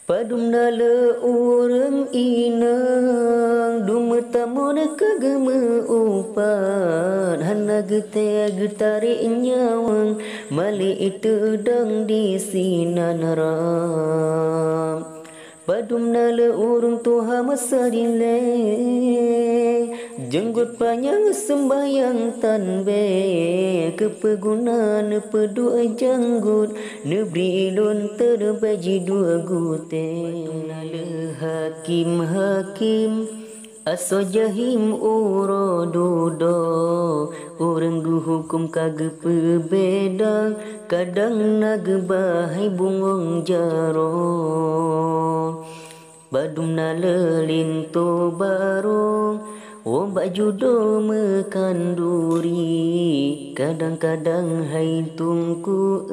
Padumna le urang inang dumetamun kageme upan hana gete getari nyawang mali itu dang di sinanaram. Padumna le urang tuha masadile jenggot panjang sembayang tanbe kepegunaan pedua janggut nebri ilun terbaji dua gute le hakim hakim aso jahim urodudo urang hukum kage pebeda kadang nagebahai bungong jaro badumna lelinto baro ombak judo mekanduri kadang-kadang hai tungku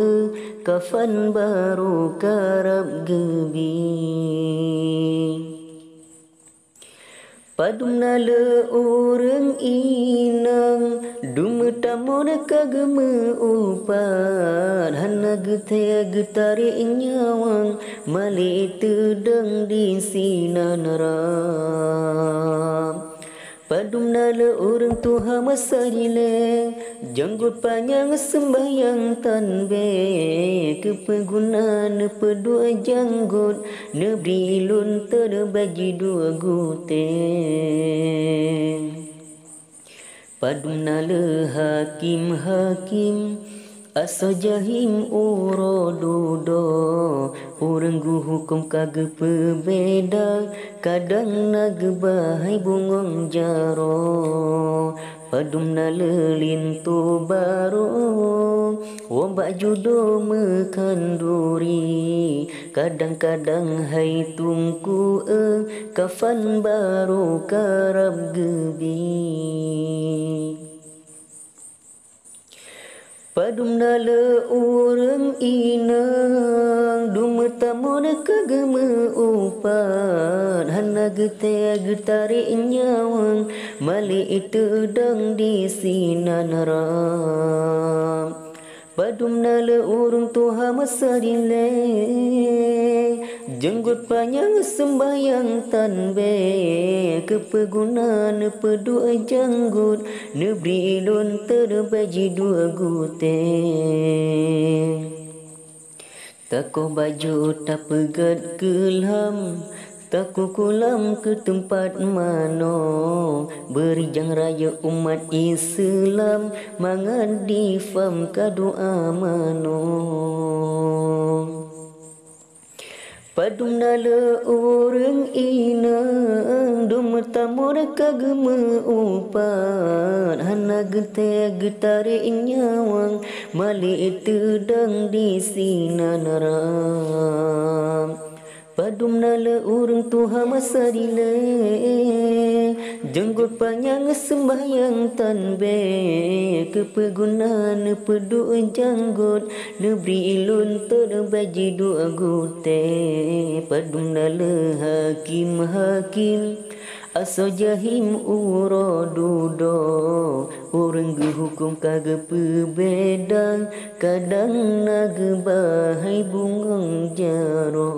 kafan baru karab gebi padumna le urang inang dumetamun kageme upan hana gete getari nyawang mali tedang di sinanaram. Padumna le urang tuha masadile janggut panjang sembayang tanbe kepegunaan pedua janggut nebri ilun terbaji dua gute padumna le hakim hakim aso jahim urodudo urang hukum kage pebeda kadang nagebahai bungong jaro padumna lelinto baro ombak judo mekanduri kadang-kadang hai tungku kafan baru karab gebi padumna le urang inang dumetamun kageme upan hana gete getari nyawang mali itu dang di sinanaram padumna le urang tuha masadile jenggot panjang sembayang tanbe kepegunaan pedua janggut nebri ilun terbaji dua gute tako baju tak pegat kelam tako kulam ke tempat mano berijang raya umat Islam mangan di fam kadoa mano padumna le urang inang dumetamun kageme upan hana gete getari nyawang mali tedang di sinanaram padumna le urang tuha masadile jenggot panjang sembayang tanbe kepegunaan pedua janggut nebri ilun terbaji dua gute padumna le hakim hakim aso jahim urodudo urang hukum kage pebeda kadang nagebahai bungong jaro